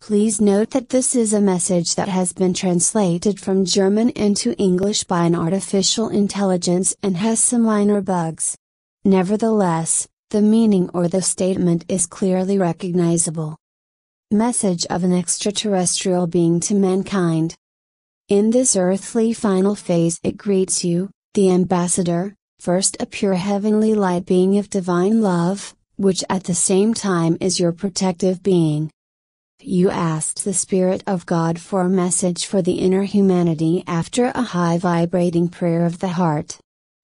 Please note that this is a message that has been translated from German into English by an artificial intelligence and has some minor bugs. Nevertheless, the meaning or the statement is clearly recognizable. Message of an extraterrestrial being to mankind. In this earthly final phase it greets you, the ambassador, first a pure heavenly light being of divine love, which at the same time is your protective being. You asked the Spirit of God for a message for the inner humanity after a high vibrating prayer of the heart.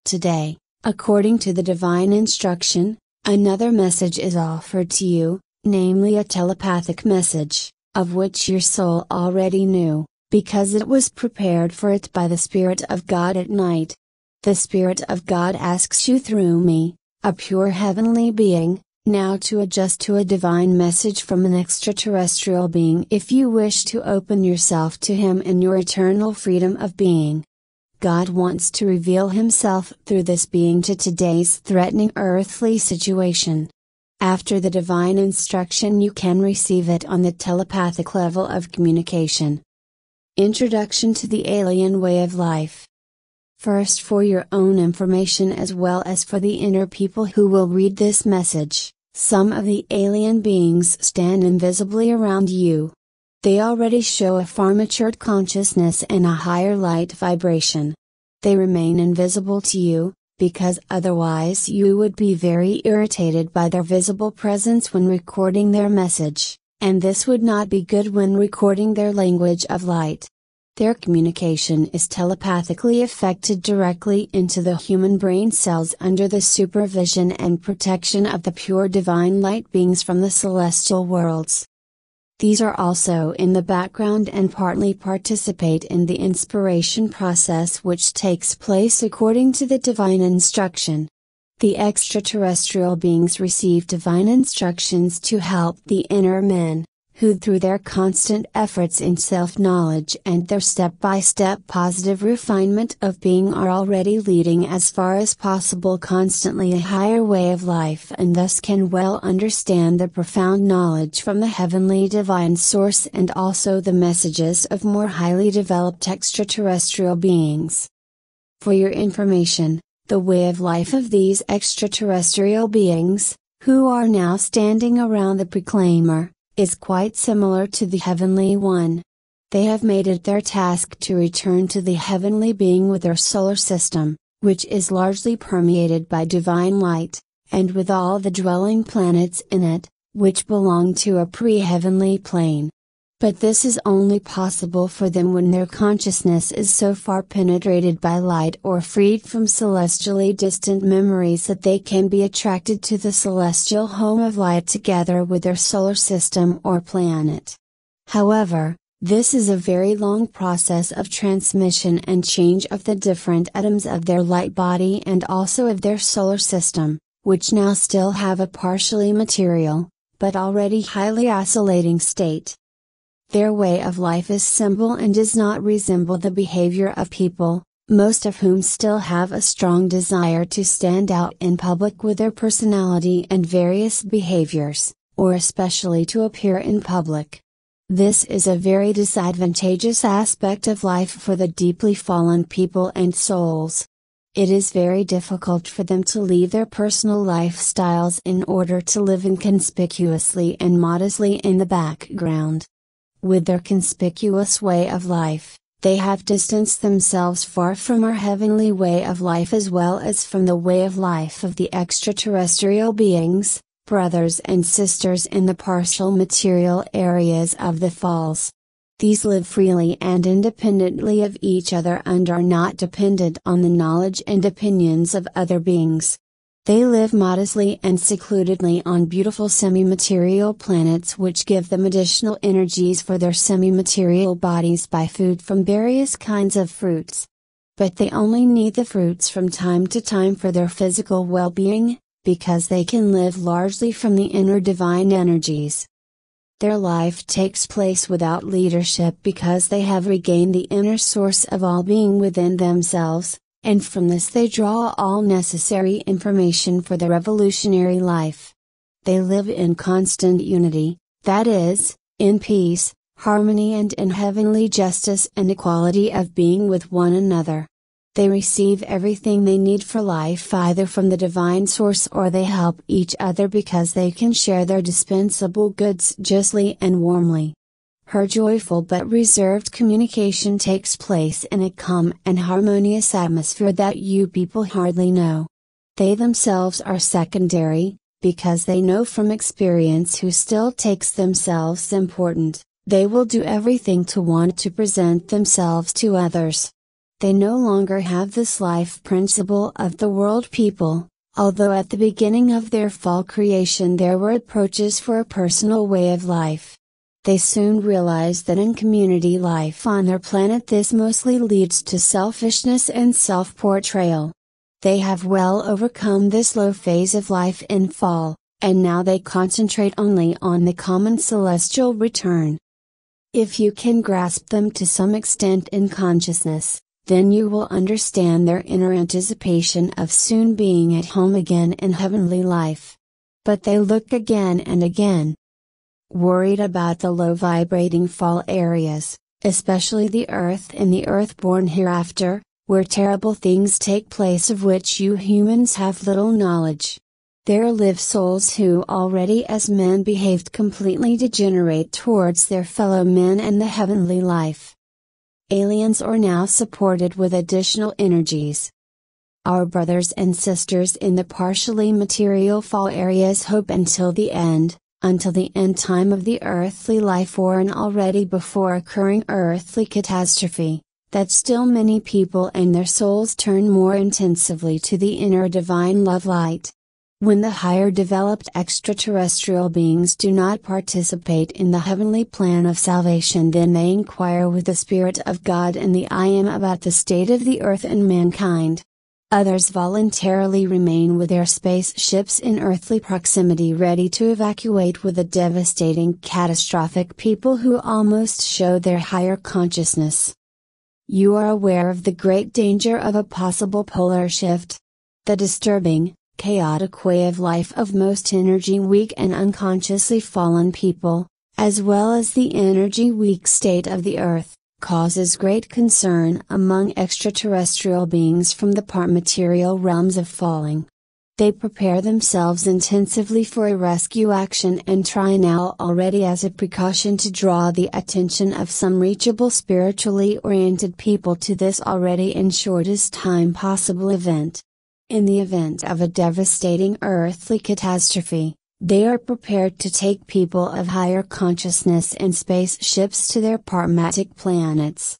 Today, according to the divine instruction, another message is offered to you, namely a telepathic message, of which your soul already knew, because it was prepared for it by the Spirit of God at night. The Spirit of God asks you through me, a pure heavenly being, now to adjust to a divine message from an extraterrestrial being if you wish to open yourself to Him in your eternal freedom of being. God wants to reveal Himself through this being to today's threatening earthly situation. After the divine instruction you can receive it on the telepathic level of communication. Introduction to the alien way of life. First, for your own information as well as for the inner people who will read this message, some of the alien beings stand invisibly around you. They already show a far matured consciousness and a higher light vibration. They remain invisible to you, because otherwise you would be very irritated by their visible presence when recording their message, and this would not be good when recording their language of light. Their communication is telepathically affected directly into the human brain cells under the supervision and protection of the pure divine light beings from the celestial worlds. These are also in the background and partly participate in the inspiration process which takes place according to the divine instruction. The extraterrestrial beings receive divine instructions to help the inner men, who through their constant efforts in self-knowledge and their step-by-step positive refinement of being are already leading as far as possible constantly a higher way of life and thus can well understand the profound knowledge from the heavenly divine source and also the messages of more highly developed extraterrestrial beings. For your information, the way of life of these extraterrestrial beings, who are now standing around the proclaimer, is quite similar to the heavenly one. They have made it their task to return to the heavenly being with their solar system, which is largely permeated by divine light, and with all the dwelling planets in it, which belong to a pre-heavenly plane. But this is only possible for them when their consciousness is so far penetrated by light or freed from celestially distant memories that they can be attracted to the celestial home of light together with their solar system or planet. However, this is a very long process of transmission and change of the different atoms of their light body and also of their solar system, which now still have a partially material, but already highly oscillating state. Their way of life is simple and does not resemble the behavior of people, most of whom still have a strong desire to stand out in public with their personality and various behaviors, or especially to appear in public. This is a very disadvantageous aspect of life for the deeply fallen people and souls. It is very difficult for them to leave their personal lifestyles in order to live inconspicuously and modestly in the background. With their conspicuous way of life, they have distanced themselves far from our heavenly way of life as well as from the way of life of the extraterrestrial beings, brothers and sisters in the partial material areas of the falls. These live freely and independently of each other and are not dependent on the knowledge and opinions of other beings. They live modestly and secludedly on beautiful semi-material planets which give them additional energies for their semi-material bodies by food from various kinds of fruits. But they only need the fruits from time to time for their physical well-being, because they can live largely from the inner divine energies. Their life takes place without leadership because they have regained the inner source of all being within themselves, and from this they draw all necessary information for their revolutionary life. They live in constant unity, that is, in peace, harmony, and in heavenly justice and equality of being with one another. They receive everything they need for life either from the divine source, or they help each other because they can share their dispensable goods justly and warmly. Her joyful but reserved communication takes place in a calm and harmonious atmosphere that you people hardly know. They themselves are secondary, because they know from experience who still takes themselves important. They will do everything to want to present themselves to others. They no longer have this life principle of the world people, although at the beginning of their fall creation there were approaches for a personal way of life. They soon realized that in community life on their planet this mostly leads to selfishness and self-portrayal. They have well overcome this low phase of life in fall, and now they concentrate only on the common celestial return. If you can grasp them to some extent in consciousness, then you will understand their inner anticipation of soon being at home again in heavenly life. But they look again and again, worried about the low vibrating fall areas, especially the earth and the earthborn hereafter, where terrible things take place of which you humans have little knowledge. There live souls who already as men behaved completely degenerate towards their fellow men and the heavenly life. Aliens are now supported with additional energies. Our brothers and sisters in the partially material fall areas hope until the end time of the earthly life or an already before occurring earthly catastrophe, that still many people and their souls turn more intensively to the inner divine love light. When the higher developed extraterrestrial beings do not participate in the heavenly plan of salvation, then they inquire with the Spirit of God and the I Am about the state of the earth and mankind. Others voluntarily remain with their spaceships in earthly proximity, ready to evacuate with the devastating catastrophic people who almost show their higher consciousness. You are aware of the great danger of a possible polar shift. The disturbing, chaotic way of life of most energy weak and unconsciously fallen people, as well as the energy weak state of the earth, causes great concern among extraterrestrial beings from the part material realms of falling. They prepare themselves intensively for a rescue action and try now already as a precaution to draw the attention of some reachable spiritually oriented people to this already in shortest time possible event. In the event of a devastating earthly catastrophe, they are prepared to take people of higher consciousness and spaceships to their parmatic planets.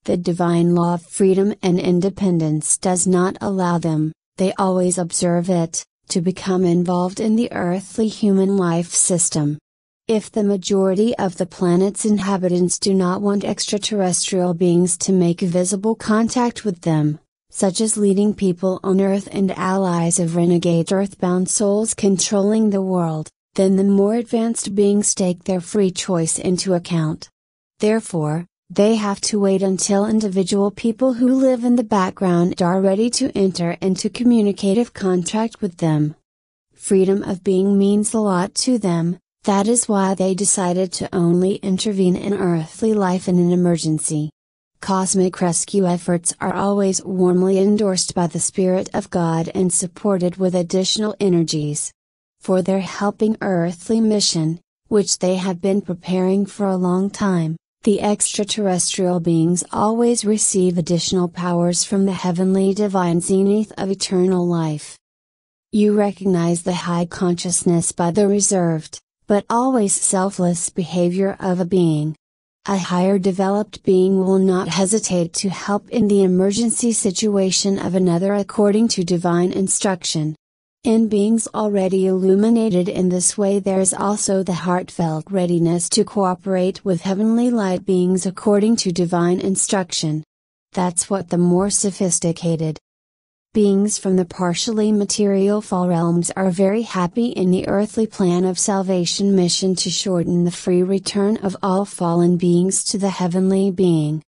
The divine law of freedom and independence does not allow them, they always observe it, to become involved in the earthly human life system. If the majority of the planet's inhabitants do not want extraterrestrial beings to make visible contact with them, such as leading people on Earth and allies of renegade earthbound souls controlling the world, then the more advanced beings take their free choice into account. Therefore, they have to wait until individual people who live in the background are ready to enter into communicative contact with them. Freedom of being means a lot to them, that is why they decided to only intervene in earthly life in an emergency. Cosmic rescue efforts are always warmly endorsed by the Spirit of God and supported with additional energies. For their helping earthly mission, which they have been preparing for a long time, the extraterrestrial beings always receive additional powers from the heavenly divine zenith of eternal life. You recognize the high consciousness by the reserved, but always selfless behavior of a being. A higher developed being will not hesitate to help in the emergency situation of another according to divine instruction. In beings already illuminated in this way, there is also the heartfelt readiness to cooperate with heavenly light beings according to divine instruction. That's what the more sophisticated beings from the partially material fall realms are very happy in the earthly plan of salvation mission to shorten the free return of all fallen beings to the heavenly being.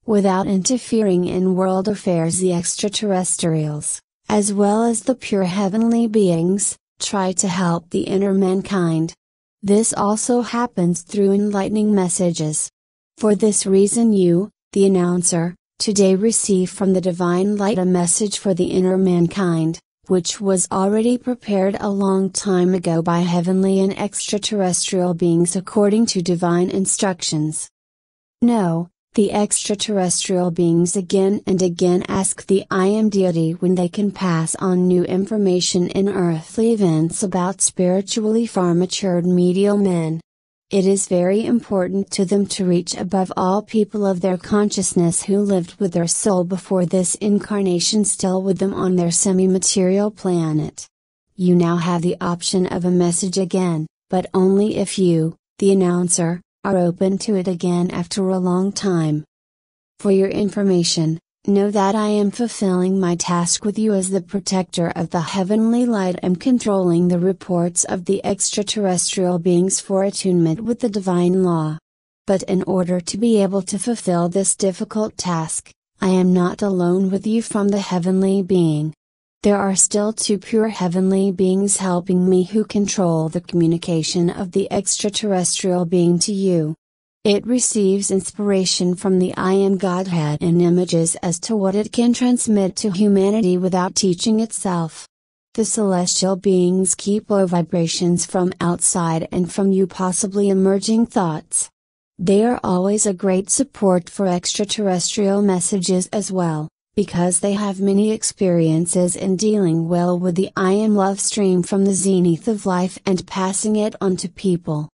Without interfering in world affairs, the extraterrestrials, as well as the pure heavenly beings, try to help the inner mankind. This also happens through enlightening messages. For this reason you, the announcer, today receive from the Divine Light a message for the inner mankind, which was already prepared a long time ago by heavenly and extraterrestrial beings according to divine instructions. No, the extraterrestrial beings again and again ask the I Am Deity when they can pass on new information in earthly events about spiritually far matured medial men. It is very important to them to reach above all people of their consciousness who lived with their soul before this incarnation still with them on their semi-material planet. You now have the option of a message again, but only if you, the announcer, are open to it again after a long time. For your information, know that I am fulfilling my task with you as the protector of the heavenly light and controlling the reports of the extraterrestrial beings for attunement with the divine law. But in order to be able to fulfill this difficult task, I am not alone with you from the heavenly being. There are still two pure heavenly beings helping me who control the communication of the extraterrestrial being to you. It receives inspiration from the I Am Godhead in images as to what it can transmit to humanity without teaching itself. The celestial beings keep low vibrations from outside and from you, possibly emerging thoughts. They are always a great support for extraterrestrial messages as well, because they have many experiences in dealing well with the I Am love stream from the zenith of life and passing it on to people.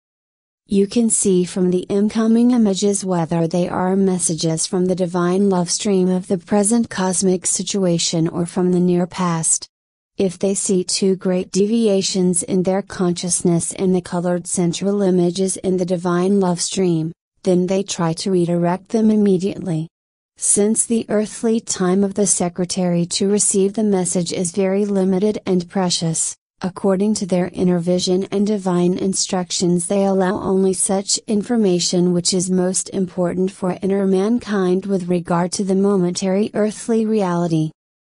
You can see from the incoming images whether they are messages from the divine love stream of the present cosmic situation or from the near past. If they see two great deviations in their consciousness in the colored central images in the divine love stream, then they try to redirect them immediately. Since the earthly time of the secretary to receive the message is very limited and precious, according to their inner vision and divine instructions they allow only such information which is most important for inner mankind with regard to the momentary earthly reality.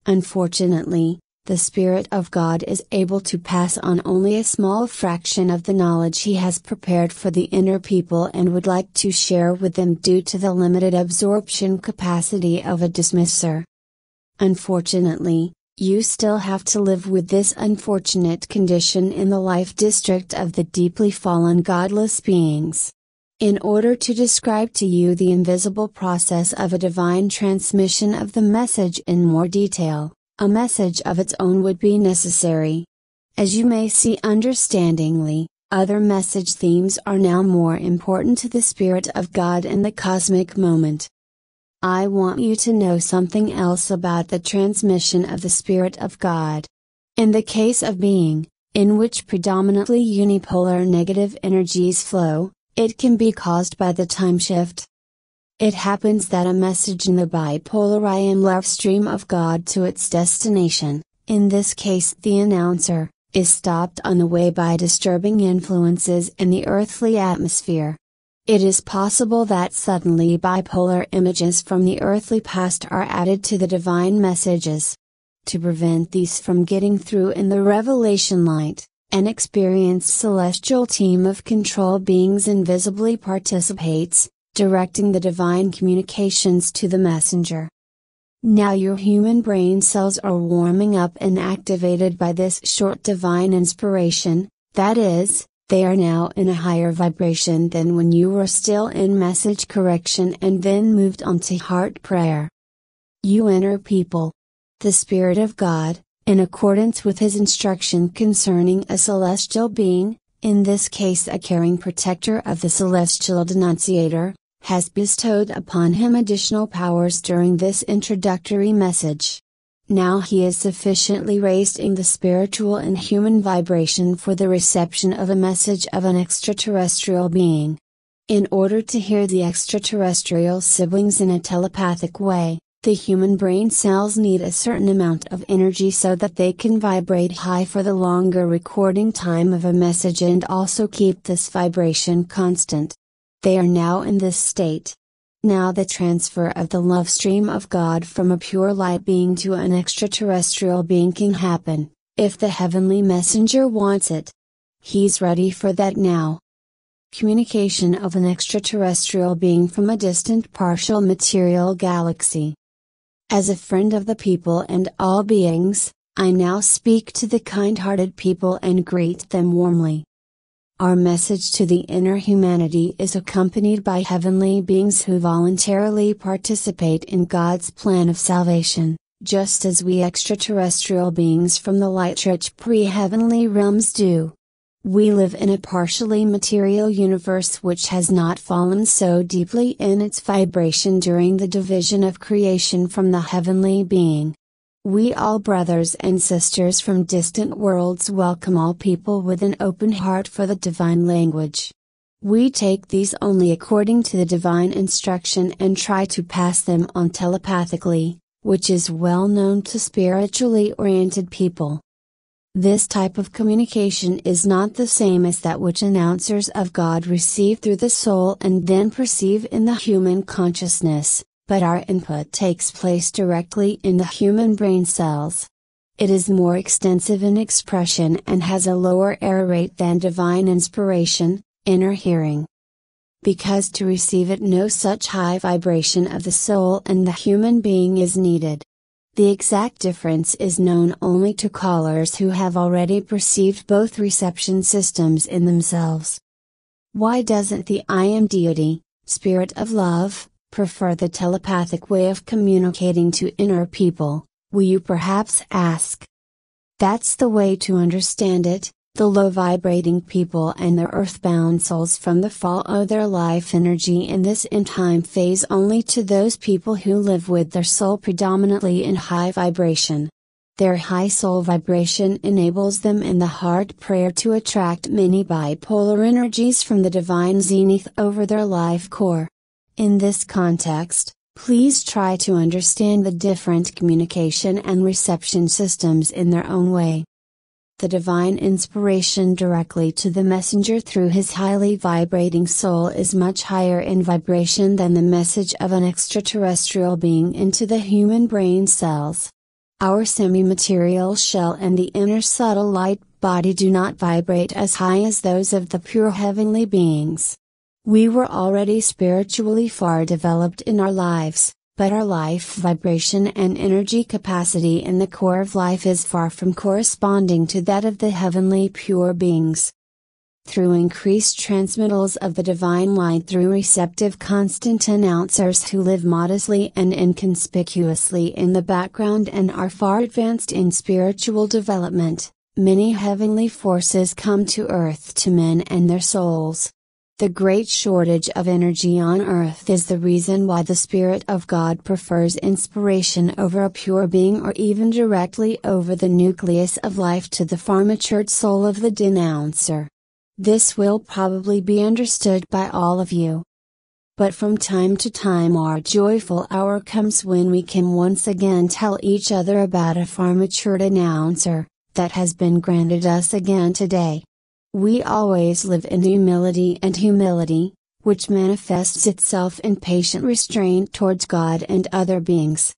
Unfortunately, the Spirit of God is able to pass on only a small fraction of the knowledge He has prepared for the inner people and would like to share with them due to the limited absorption capacity of a dismisser. Unfortunately, you still have to live with this unfortunate condition in the life district of the deeply fallen godless beings. In order to describe to you the invisible process of a divine transmission of the message in more detail, a message of its own would be necessary. As you may see understandingly, other message themes are now more important to the Spirit of God in the cosmic moment. I want you to know something else about the transmission of the Spirit of God. In the case of being, in which predominantly unipolar negative energies flow, it can be caused by the time shift. It happens that a message in the bipolar I Am love stream of God to its destination, in this case the announcer, is stopped on the way by disturbing influences in the earthly atmosphere. It is possible that suddenly bipolar images from the earthly past are added to the divine messages. To prevent these from getting through in the revelation light, an experienced celestial team of control beings invisibly participates, directing the divine communications to the messenger. Now your human brain cells are warming up and activated by this short divine inspiration, that is, they are now in a higher vibration than when you were still in message correction and then moved on to heart prayer. You inner people. The Spirit of God, in accordance with His instruction concerning a celestial being, in this case a caring protector of the celestial denunciator, has bestowed upon him additional powers during this introductory message. Now he is sufficiently raised in the spiritual and human vibration for the reception of a message of an extraterrestrial being. In order to hear the extraterrestrial siblings in a telepathic way, the human brain cells need a certain amount of energy so that they can vibrate high for the longer recording time of a message and also keep this vibration constant. They are now in this state. Now the transfer of the love stream of God from a pure light being to an extraterrestrial being can happen, if the heavenly messenger wants it. He's ready for that now. Communication of an extraterrestrial being from a distant partial material galaxy. As a friend of the people and all beings, I now speak to the kind-hearted people and greet them warmly. Our message to the inner humanity is accompanied by heavenly beings who voluntarily participate in God's plan of salvation, just as we extraterrestrial beings from the light-rich pre-heavenly realms do. We live in a partially material universe which has not fallen so deeply in its vibration during the division of creation from the heavenly being. We all brothers and sisters from distant worlds welcome all people with an open heart for the divine language. We take these only according to the divine instruction and try to pass them on telepathically, which is well known to spiritually oriented people. This type of communication is not the same as that which announcers of God receive through the soul and then perceive in the human consciousness, but our input takes place directly in the human brain cells. It is more extensive in expression and has a lower error rate than divine inspiration, inner hearing. Because to receive it no such high vibration of the soul and the human being is needed. The exact difference is known only to callers who have already perceived both reception systems in themselves. Why doesn't the I Am Deity, Spirit of Love, prefer the telepathic way of communicating to inner people, will you perhaps ask? That's the way to understand it. The low vibrating people and their earthbound souls from the fall owe their life energy in this end-time phase only to those people who live with their soul predominantly in high vibration. Their high soul vibration enables them in the heart prayer to attract many bipolar energies from the divine zenith over their life core. In this context, please try to understand the different communication and reception systems in their own way. The divine inspiration directly to the messenger through his highly vibrating soul is much higher in vibration than the message of an extraterrestrial being into the human brain cells. Our semi-material shell and the inner subtle light body do not vibrate as high as those of the pure heavenly beings. We were already spiritually far developed in our lives, but our life vibration and energy capacity in the core of life is far from corresponding to that of the heavenly pure beings. Through increased transmittals of the divine light through receptive constant announcers who live modestly and inconspicuously in the background and are far advanced in spiritual development, many heavenly forces come to earth to men and their souls. The great shortage of energy on earth is the reason why the Spirit of God prefers inspiration over a pure being or even directly over the nucleus of life to the far matured soul of the denouncer. This will probably be understood by all of you. But from time to time our joyful hour comes when we can once again tell each other about a far matured announcer, that has been granted us again today. We always live in humility, which manifests itself in patient restraint towards God and other beings.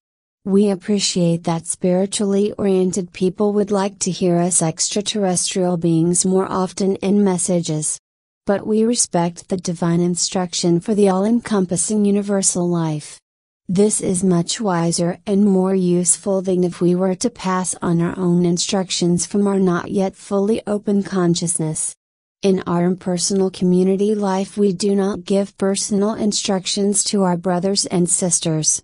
We appreciate that spiritually oriented people would like to hear us extraterrestrial beings more often in messages. But we respect the divine instruction for the all-encompassing universal life. This is much wiser and more useful than if we were to pass on our own instructions from our not yet fully open consciousness. In our impersonal community life we do not give personal instructions to our brothers and sisters.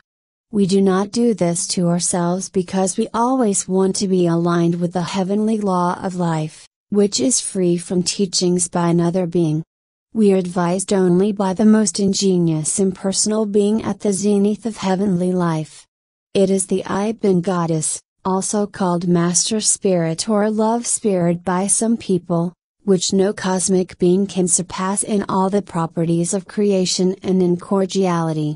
We do not do this to ourselves because we always want to be aligned with the heavenly law of life, which is free from teachings by another being. We are advised only by the most ingenious impersonal being at the zenith of heavenly life. It is the I-Bin Goddess, also called Master Spirit or Love Spirit by some people, which no cosmic being can surpass in all the properties of creation and in cordiality.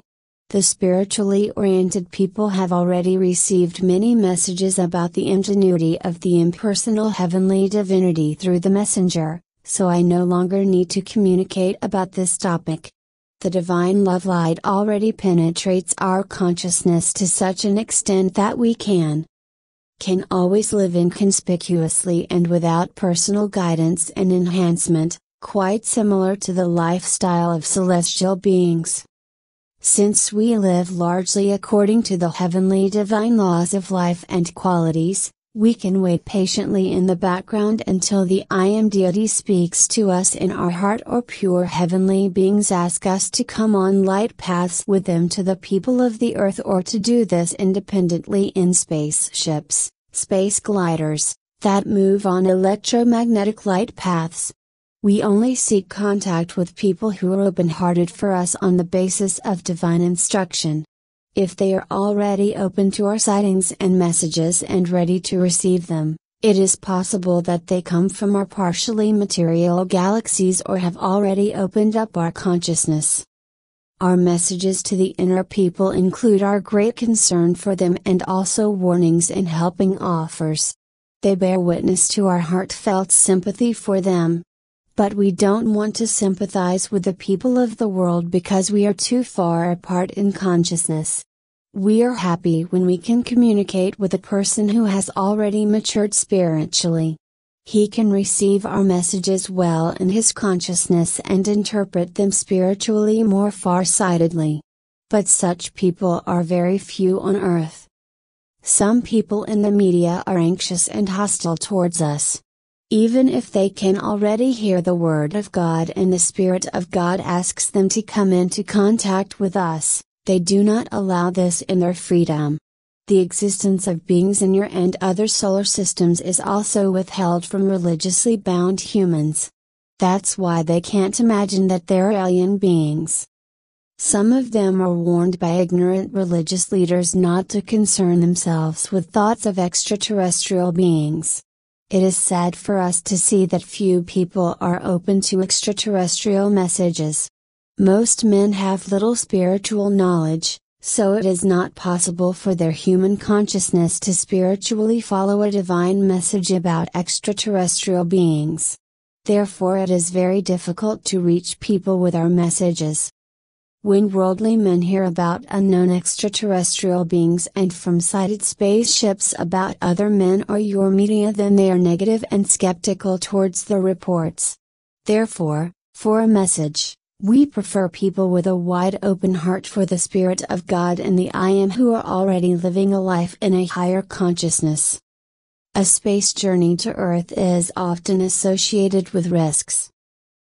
The spiritually oriented people have already received many messages about the ingenuity of the impersonal heavenly divinity through the messenger, so I no longer need to communicate about this topic. The divine love light already penetrates our consciousness to such an extent that we can can always live inconspicuously and without personal guidance and enhancement, quite similar to the lifestyle of celestial beings. Since we live largely according to the heavenly divine laws of life and qualities, we can wait patiently in the background until the I Am deity speaks to us in our heart, or pure heavenly beings ask us to come on light paths with them to the people of the earth, or to do this independently in spaceships, space gliders, that move on electromagnetic light paths. We only seek contact with people who are open-hearted for us on the basis of divine instruction. If they are already open to our sightings and messages and ready to receive them, it is possible that they come from our partially material galaxies or have already opened up our consciousness. Our messages to the inner people include our great concern for them and also warnings and helping offers. They bear witness to our heartfelt sympathy for them. But we don't want to sympathize with the people of the world because we are too far apart in consciousness. We are happy when we can communicate with a person who has already matured spiritually. He can receive our messages well in his consciousness and interpret them spiritually more far-sightedly. But such people are very few on earth. Some people in the media are anxious and hostile towards us. Even if they can already hear the word of God and the Spirit of God asks them to come into contact with us, they do not allow this in their freedom. The existence of beings in your and other solar systems is also withheld from religiously bound humans. That's why they can't imagine that they're alien beings. Some of them are warned by ignorant religious leaders not to concern themselves with thoughts of extraterrestrial beings. It is sad for us to see that few people are open to extraterrestrial messages. Most men have little spiritual knowledge, so it is not possible for their human consciousness to spiritually follow a divine message about extraterrestrial beings. Therefore, it is very difficult to reach people with our messages. When worldly men hear about unknown extraterrestrial beings and from sighted spaceships about other men or your media, then they are negative and skeptical towards the reports. Therefore, for a message, we prefer people with a wide open heart for the Spirit of God and the I Am, who are already living a life in a higher consciousness. A space journey to Earth is often associated with risks.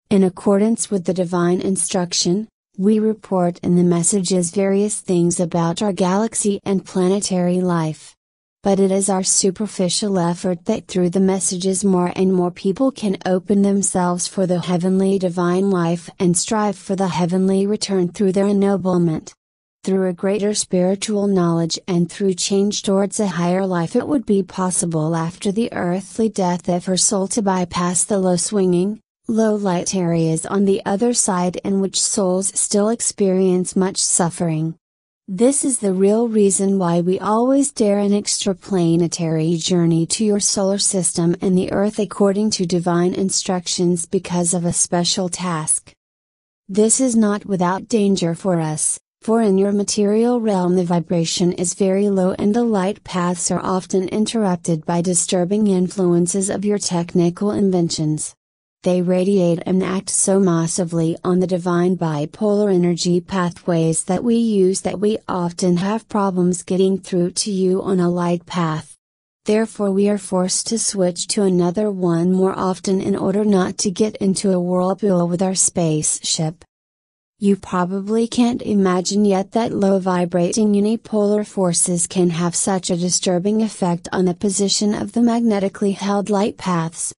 In accordance with the divine instruction, we report in the messages various things about our galaxy and planetary life. But it is our superficial effort that through the messages more and more people can open themselves for the heavenly divine life and strive for the heavenly return through their ennoblement. Through a greater spiritual knowledge and through change towards a higher life, it would be possible after the earthly death of her soul to bypass the low-swinging, low-light areas on the other side in which souls still experience much suffering. This is the real reason why we always dare an extraplanetary journey to your solar system and the Earth according to divine instructions because of a special task. This is not without danger for us, for in your material realm the vibration is very low and the light paths are often interrupted by disturbing influences of your technical inventions. They radiate and act so massively on the divine bipolar energy pathways that we use that we often have problems getting through to you on a light path. Therefore we are forced to switch to another one more often in order not to get into a whirlpool with our spaceship. You probably can't imagine yet that low vibrating unipolar forces can have such a disturbing effect on the position of the magnetically held light paths.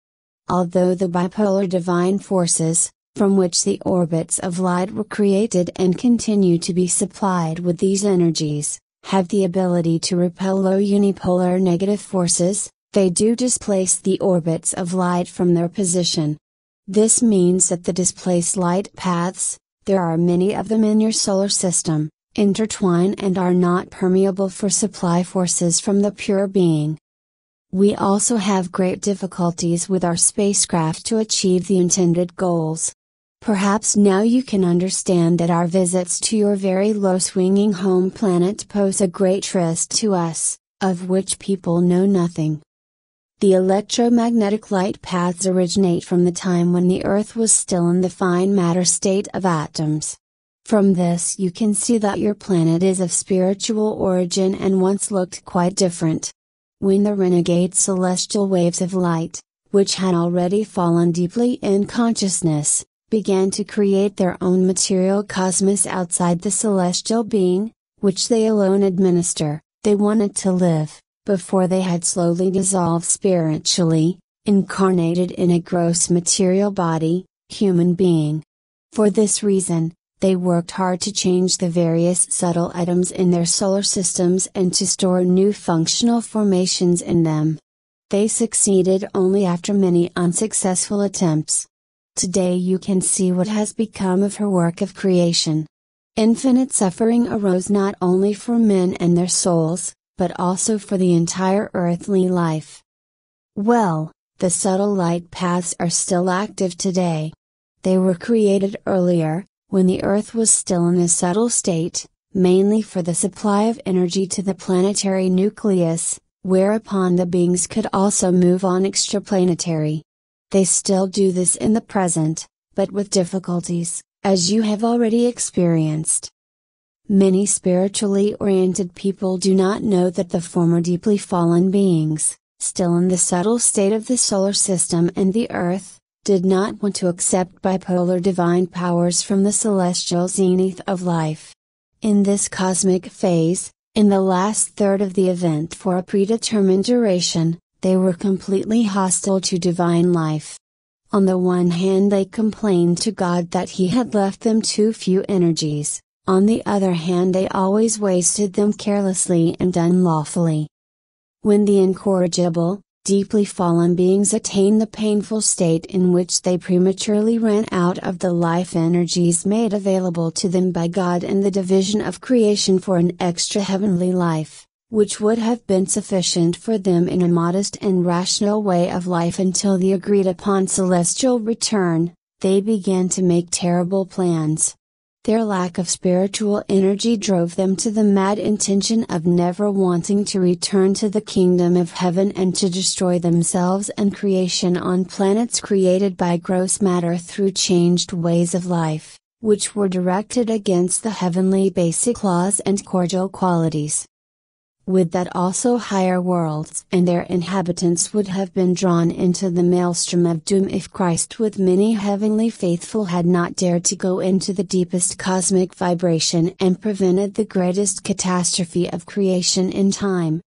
Although the bipolar divine forces, from which the orbits of light were created and continue to be supplied with these energies, have the ability to repel low unipolar negative forces, they do displace the orbits of light from their position. This means that the displaced light paths, there are many of them in your solar system, intertwine and are not permeable for supply forces from the pure being. We also have great difficulties with our spacecraft to achieve the intended goals. Perhaps now you can understand that our visits to your very low-swinging home planet pose a great risk to us, of which people know nothing. The electromagnetic light paths originate from the time when the Earth was still in the fine matter state of atoms. From this you can see that your planet is of spiritual origin and once looked quite different. When the renegade celestial waves of light, which had already fallen deeply in consciousness, began to create their own material cosmos outside the celestial being, which they alone administer, they wanted to live, before they had slowly dissolved spiritually, incarnated in a gross material body, human being. For this reason, they worked hard to change the various subtle atoms in their solar systems and to store new functional formations in them. They succeeded only after many unsuccessful attempts. Today you can see what has become of her work of creation. Infinite suffering arose not only for men and their souls, but also for the entire earthly life. Well, the subtle light paths are still active today. They were created earlier, when the Earth was still in a subtle state, mainly for the supply of energy to the planetary nucleus, whereupon the beings could also move on extraplanetary. They still do this in the present, but with difficulties, as you have already experienced. Many spiritually oriented people do not know that the former deeply fallen beings, still in the subtle state of the solar system and the Earth, did not want to accept bipolar divine powers from the celestial zenith of life. In this cosmic phase, in the last third of the event for a predetermined duration, they were completely hostile to divine life. On the one hand they complained to God that He had left them too few energies, on the other hand they always wasted them carelessly and unlawfully. When the incorrigible, deeply fallen beings attain the painful state in which they prematurely ran out of the life energies made available to them by God in the division of creation for an extra heavenly life, which would have been sufficient for them in a modest and rational way of life until the agreed upon celestial return, they began to make terrible plans. Their lack of spiritual energy drove them to the mad intention of never wanting to return to the kingdom of heaven and to destroy themselves and creation on planets created by gross matter through changed ways of life, which were directed against the heavenly basic laws and cordial qualities. Would that also higher worlds and their inhabitants would have been drawn into the maelstrom of doom if Christ with many heavenly faithful had not dared to go into the deepest cosmic vibration and prevented the greatest catastrophe of creation in time.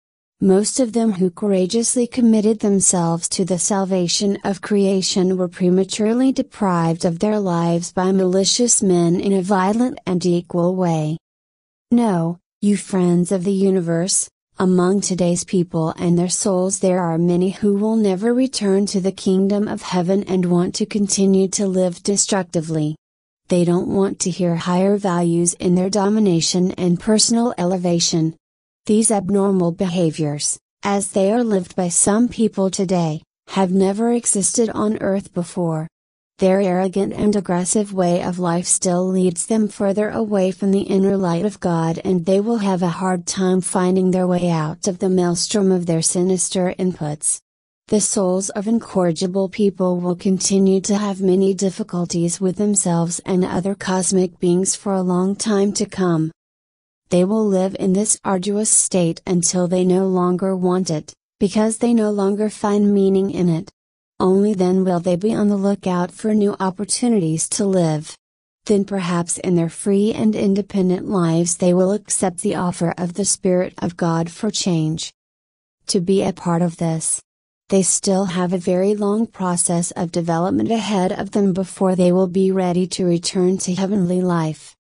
Most of them who courageously committed themselves to the salvation of creation were prematurely deprived of their lives by malicious men in a violent and equal way. No, you friends of the universe, among today's people and their souls there are many who will never return to the kingdom of heaven and want to continue to live destructively. They don't want to hear higher values in their domination and personal elevation. These abnormal behaviors, as they are lived by some people today, have never existed on earth before. Their arrogant and aggressive way of life still leads them further away from the inner light of God, and they will have a hard time finding their way out of the maelstrom of their sinister inputs. The souls of incorrigible people will continue to have many difficulties with themselves and other cosmic beings for a long time to come. They will live in this arduous state until they no longer want it, because they no longer find meaning in it. Only then will they be on the lookout for new opportunities to live. Then perhaps in their free and independent lives they will accept the offer of the Spirit of God for change. To be a part of this, they still have a very long process of development ahead of them before they will be ready to return to heavenly life.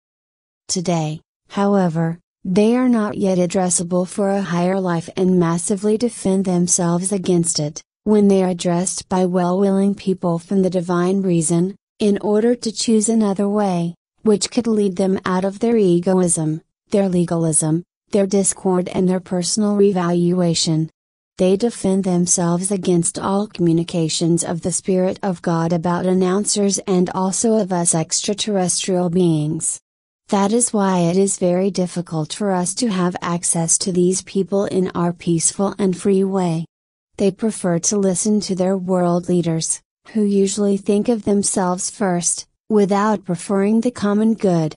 Today, however, they are not yet addressable for a higher life and massively defend themselves against it, when they are addressed by well-willing people from the divine reason, in order to choose another way, which could lead them out of their egoism, their legalism, their discord and their personal revaluation. They defend themselves against all communications of the Spirit of God about announcers and also of us extraterrestrial beings. That is why it is very difficult for us to have access to these people in our peaceful and free way. They prefer to listen to their world leaders, who usually think of themselves first, without preferring the common good.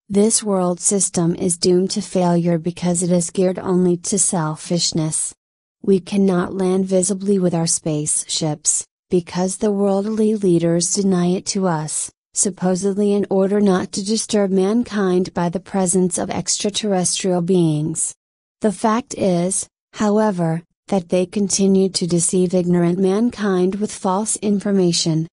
This world system is doomed to failure because it is geared only to selfishness. We cannot land visibly with our spaceships, because the worldly leaders deny it to us, supposedly in order not to disturb mankind by the presence of extraterrestrial beings. The fact is, however, that they continue to deceive ignorant mankind with false information.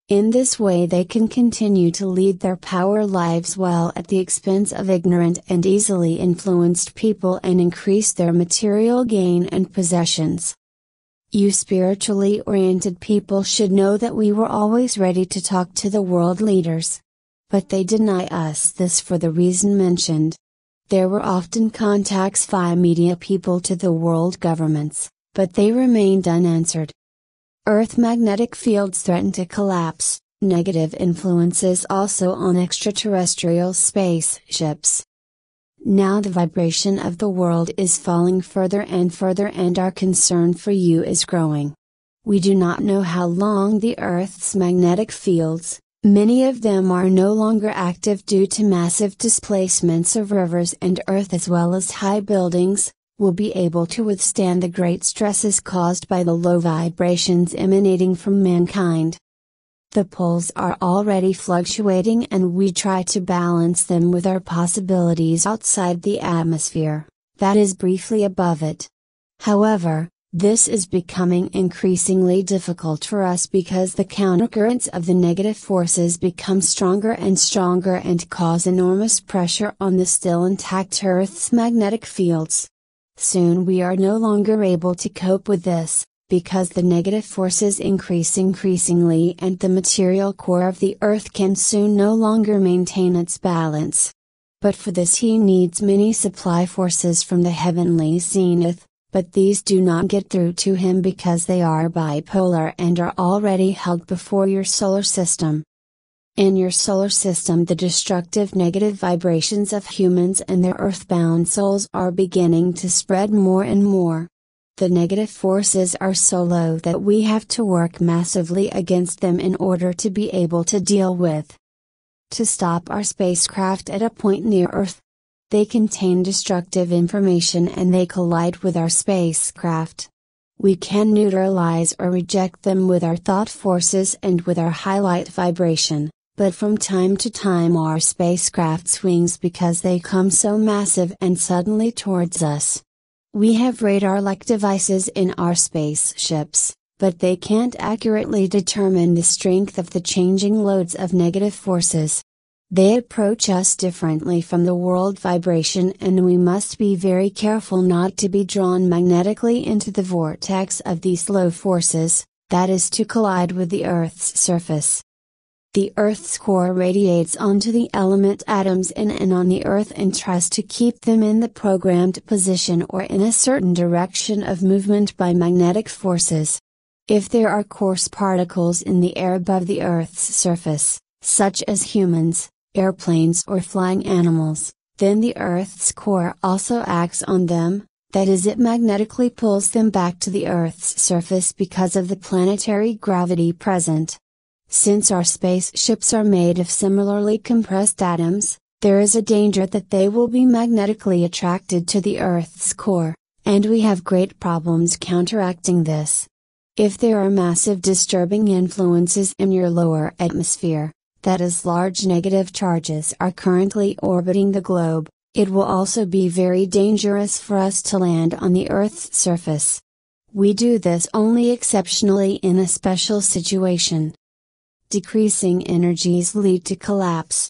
In this way they can continue to lead their power lives well at the expense of ignorant and easily influenced people and increase their material gain and possessions. You spiritually oriented people should know that we were always ready to talk to the world leaders. But they deny us this for the reason mentioned. There were often contacts via media people to the world governments, but they remained unanswered. Earth magnetic fields threaten to collapse, negative influences also on extraterrestrial spaceships. Now the vibration of the world is falling further and our concern for you is growing. We do not know how long the Earth's magnetic fields, many of them are no longer active due to massive displacements of rivers and earth as well as high buildings, will be able to withstand the great stresses caused by the low vibrations emanating from mankind. The poles are already fluctuating and we try to balance them with our possibilities outside the atmosphere, that is briefly above it. However, this is becoming increasingly difficult for us because the countercurrents of the negative forces become stronger and cause enormous pressure on the still intact Earth's magnetic fields. Soon we are no longer able to cope with this, because the negative forces increase increasingly and the material core of the Earth can soon no longer maintain its balance. But for this he needs many supply forces from the heavenly zenith, but these do not get through to him because they are bipolar and are already held before your solar system. In your solar system the destructive negative vibrations of humans and their earthbound souls are beginning to spread more and more. The negative forces are so low that we have to work massively against them in order to be able to deal with. To stop our spacecraft at a point near Earth. They contain destructive information and they collide with our spacecraft. We can neutralize or reject them with our thought forces and with our highlight vibration. But from time to time our spacecraft swings because they come so massive and suddenly towards us. We have radar-like devices in our spaceships, but they can't accurately determine the strength of the changing loads of negative forces. They approach us differently from the world vibration and we must be very careful not to be drawn magnetically into the vortex of these low forces, that is to collide with the Earth's surface. The Earth's core radiates onto the element atoms in and on the Earth and tries to keep them in the programmed position or in a certain direction of movement by magnetic forces. If there are coarse particles in the air above the Earth's surface, such as humans, airplanes or flying animals, then the Earth's core also acts on them, that is it magnetically pulls them back to the Earth's surface because of the planetary gravity present. Since our spaceships are made of similarly compressed atoms, there is a danger that they will be magnetically attracted to the Earth's core, and we have great problems counteracting this. If there are massive disturbing influences in your lower atmosphere, that is large negative charges are currently orbiting the globe, it will also be very dangerous for us to land on the Earth's surface. We do this only exceptionally in a special situation. Decreasing energies lead to collapse.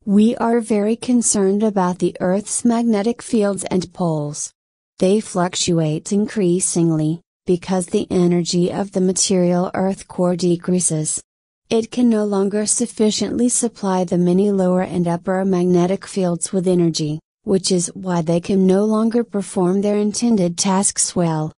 We are very concerned about the Earth's magnetic fields and poles. They fluctuate increasingly, because the energy of the material Earth core decreases. It can no longer sufficiently supply the many lower and upper magnetic fields with energy, which is why they can no longer perform their intended tasks well.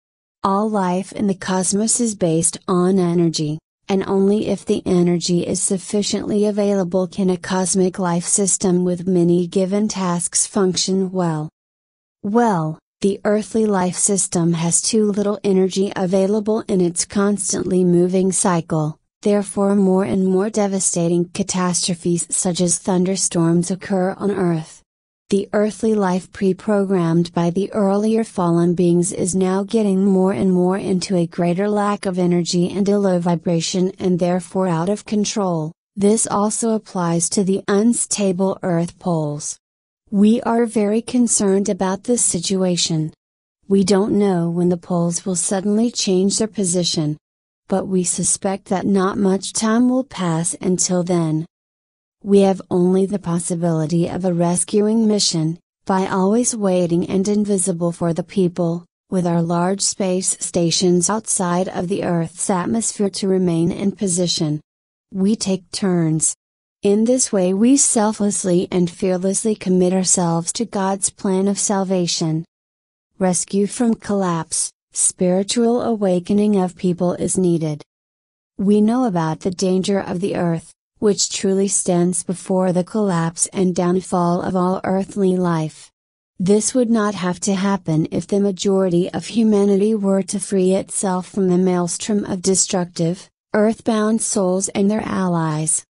All life in the cosmos is based on energy, and only if the energy is sufficiently available can a cosmic life system with many given tasks function well. Well, the earthly life system has too little energy available in its constantly moving cycle, therefore more and more devastating catastrophes such as thunderstorms occur on Earth. The earthly life pre-programmed by the earlier fallen beings is now getting more and more into a greater lack of energy and a low vibration and therefore out of control. This also applies to the unstable Earth poles. We are very concerned about this situation. We don't know when the poles will suddenly change their position. But we suspect that not much time will pass until then. We have only the possibility of a rescuing mission, by always waiting and invisible for the people, with our large space stations outside of the Earth's atmosphere to remain in position. We take turns. In this way we selflessly and fearlessly commit ourselves to God's plan of salvation. Rescue from collapse, spiritual awakening of people is needed. We know about the danger of the Earth, which truly stands before the collapse and downfall of all earthly life. This would not have to happen if the majority of humanity were to free itself from the maelstrom of destructive, earthbound souls and their allies.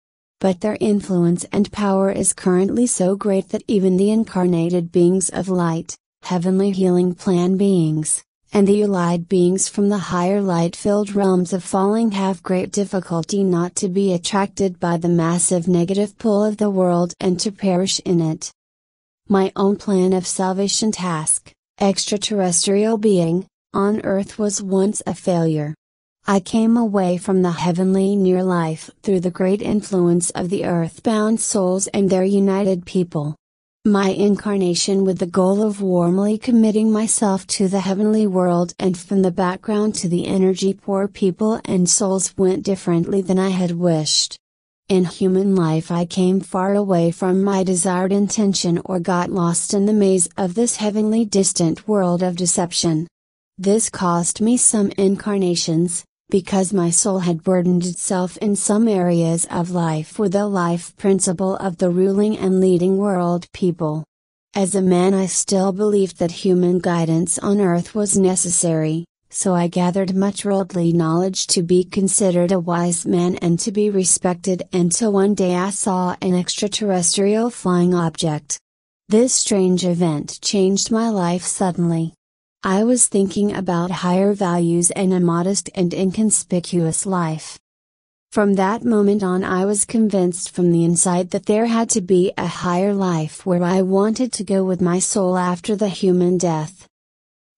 But their influence and power is currently so great that even the incarnated beings of light, heavenly healing plan beings, and the allied beings from the higher light-filled realms of falling have great difficulty not to be attracted by the massive negative pull of the world and to perish in it. My own plan of salvation task, extraterrestrial being, on Earth was once a failure. I came away from the heavenly near life through the great influence of the earthbound souls and their united people. My incarnation with the goal of warmly committing myself to the heavenly world and from the background to the energy poor people and souls went differently than I had wished. In human life I came far away from my desired intention or got lost in the maze of this heavenly distant world of deception. This cost me some incarnations, because my soul had burdened itself in some areas of life with the life principle of the ruling and leading world people. As a man I still believed that human guidance on Earth was necessary, so I gathered much worldly knowledge to be considered a wise man and to be respected until one day I saw an extraterrestrial flying object. This strange event changed my life suddenly. I was thinking about higher values and a modest and inconspicuous life. From that moment on I was convinced from the inside that there had to be a higher life where I wanted to go with my soul after the human death.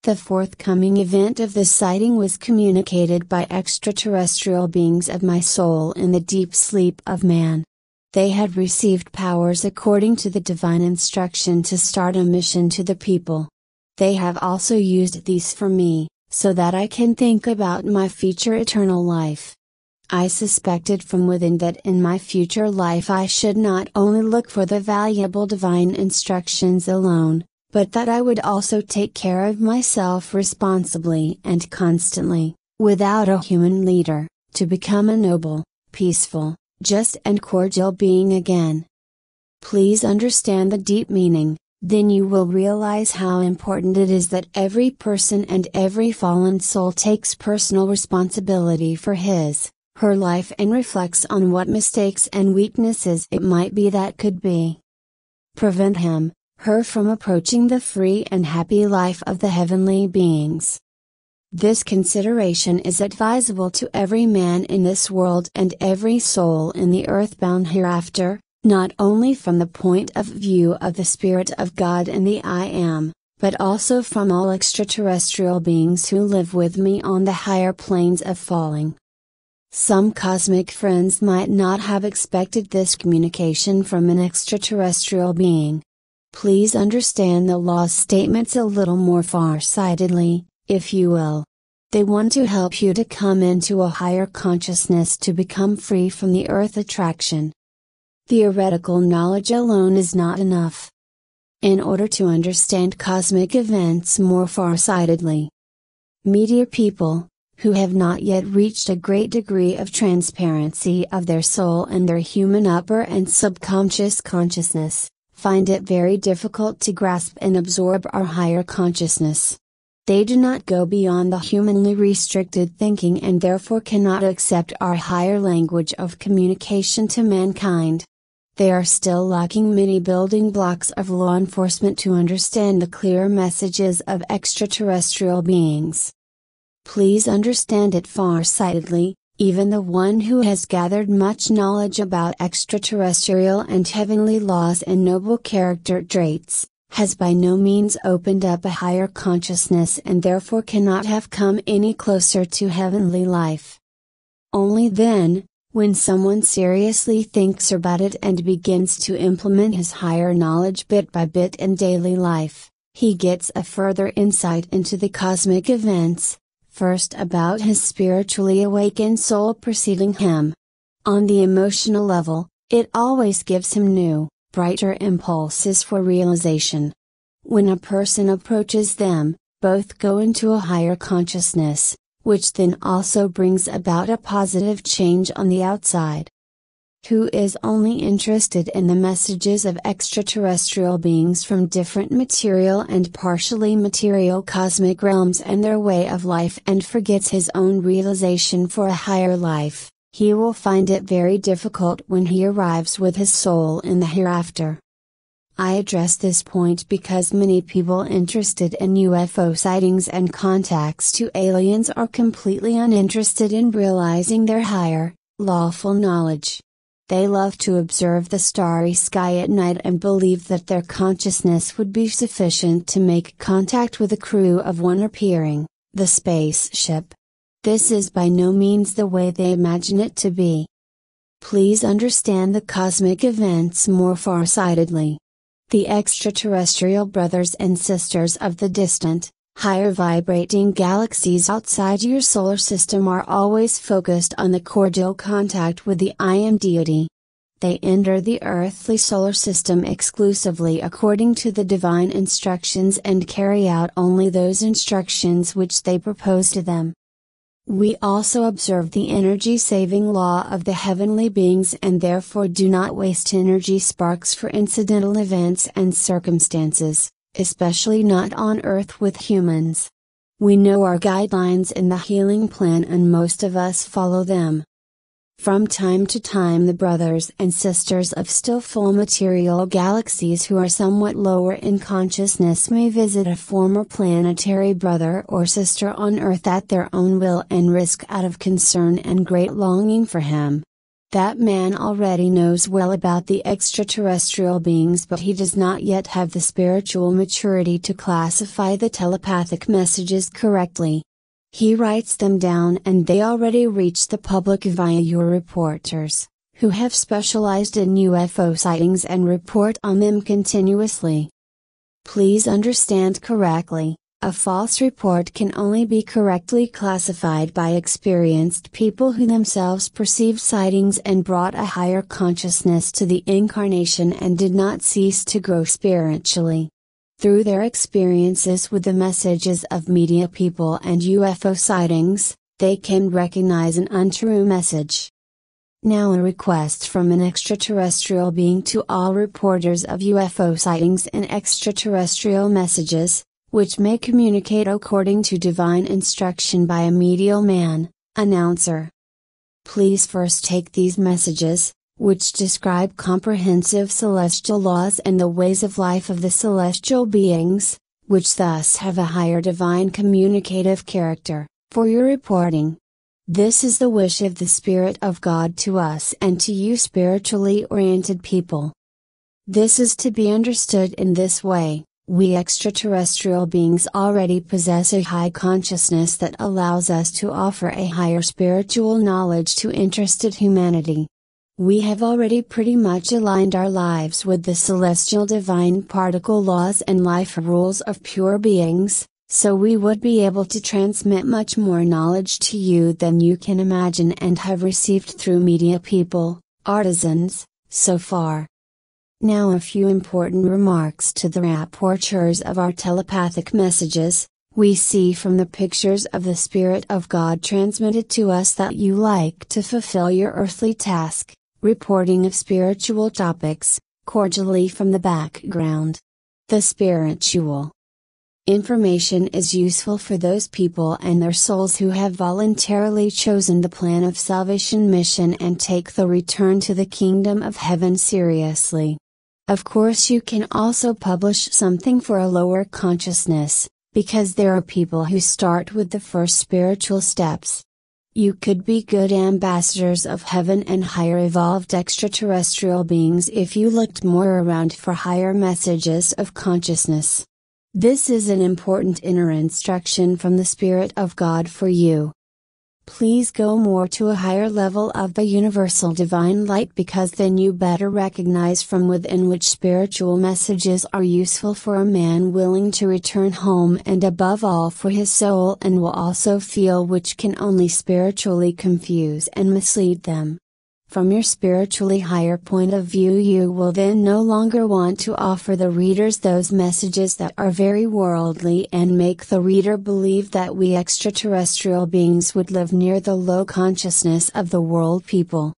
The forthcoming event of this sighting was communicated by extraterrestrial beings of my soul in the deep sleep of man. They had received powers according to the divine instruction to start a mission to the people. They have also used these for me, so that I can think about my future eternal life. I suspected from within that in my future life I should not only look for the valuable divine instructions alone, but that I would also take care of myself responsibly and constantly, without a human leader, to become a noble, peaceful, just and cordial being again. Please understand the deep meaning. Then you will realize how important it is that every person and every fallen soul takes personal responsibility for his, her life and reflects on what mistakes and weaknesses it might be that could be. Prevent him, her from approaching the free and happy life of the heavenly beings. This consideration is advisable to every man in this world and every soul in the earthbound hereafter, not only from the point of view of the Spirit of God and the I Am, but also from all extraterrestrial beings who live with me on the higher planes of falling. Some cosmic friends might not have expected this communication from an extraterrestrial being. Please understand the law's statements a little more far-sightedly, if you will. They want to help you to come into a higher consciousness to become free from the earth attraction. Theoretical knowledge alone is not enough. In order to understand cosmic events more far-sightedly, meteor people, who have not yet reached a great degree of transparency of their soul and their human upper and subconscious consciousness, find it very difficult to grasp and absorb our higher consciousness. They do not go beyond the humanly restricted thinking and therefore cannot accept our higher language of communication to mankind. They are still lacking many building blocks of law enforcement to understand the clear messages of extraterrestrial beings. Please understand it far-sightedly. Even the one who has gathered much knowledge about extraterrestrial and heavenly laws and noble character traits, has by no means opened up a higher consciousness and therefore cannot have come any closer to heavenly life. Only then, when someone seriously thinks about it and begins to implement his higher knowledge bit by bit in daily life, he gets a further insight into the cosmic events, first about his spiritually awakened soul preceding him. On the emotional level, it always gives him new, brighter impulses for realization. When a person approaches them, both go into a higher consciousness, which then also brings about a positive change on the outside. Who is only interested in the messages of extraterrestrial beings from different material and partially material cosmic realms and their way of life and forgets his own realization for a higher life, he will find it very difficult when he arrives with his soul in the hereafter. I address this point because many people interested in UFO sightings and contacts to aliens are completely uninterested in realizing their higher, lawful knowledge. They love to observe the starry sky at night and believe that their consciousness would be sufficient to make contact with a crew of one appearing, the spaceship. This is by no means the way they imagine it to be. Please understand the cosmic events more far-sightedly. The extraterrestrial brothers and sisters of the distant, higher vibrating galaxies outside your solar system are always focused on the cordial contact with the I Am deity. They enter the earthly solar system exclusively according to the divine instructions and carry out only those instructions which they propose to them. We also observe the energy-saving law of the heavenly beings and therefore do not waste energy sparks for incidental events and circumstances, especially not on Earth with humans. We know our guidelines in the healing plan and most of us follow them. From time to time the brothers and sisters of still full material galaxies who are somewhat lower in consciousness may visit a former planetary brother or sister on Earth at their own will and risk out of concern and great longing for him. That man already knows well about the extraterrestrial beings, but he does not yet have the spiritual maturity to classify the telepathic messages correctly. He writes them down and they already reach the public via your reporters, who have specialized in UFO sightings and report on them continuously. Please understand correctly, a false report can only be correctly classified by experienced people who themselves perceived sightings and brought a higher consciousness to the incarnation and did not cease to grow spiritually. Through their experiences with the messages of media people and UFO sightings, they can recognize an untrue message. Now a request from an extraterrestrial being to all reporters of UFO sightings and extraterrestrial messages, which may communicate according to divine instruction by a medial man, announcer. Please first take these messages, which describe comprehensive celestial laws and the ways of life of the celestial beings, which thus have a higher divine communicative character, for your reporting. This is the wish of the Spirit of God to us and to you spiritually oriented people. This is to be understood in this way. We extraterrestrial beings already possess a high consciousness that allows us to offer a higher spiritual knowledge to interested humanity. We have already pretty much aligned our lives with the celestial divine particle laws and life rules of pure beings, so we would be able to transmit much more knowledge to you than you can imagine and have received through media people, artisans, so far. Now a few important remarks to the rapporteurs of our telepathic messages, We see from the pictures of the Spirit of God transmitted to us that you like to fulfill your earthly task, reporting of spiritual topics, cordially from the background. The spiritual information is useful for those people and their souls who have voluntarily chosen the plan of salvation mission and take the return to the kingdom of heaven seriously. Of course, you can also publish something for a lower consciousness, because there are people who start with the first spiritual steps. You could be good ambassadors of heaven and higher evolved extraterrestrial beings if you looked more around for higher messages of consciousness. This is an important inner instruction from the Spirit of God for you. Please go more to a higher level of the universal divine light, because then you better recognize from within which spiritual messages are useful for a man willing to return home, and above all for his soul, and will also feel which can only spiritually confuse and mislead them. From your spiritually higher point of view, you will then no longer want to offer the readers those messages that are very worldly and make the reader believe that we extraterrestrial beings would live near the low consciousness of the world people.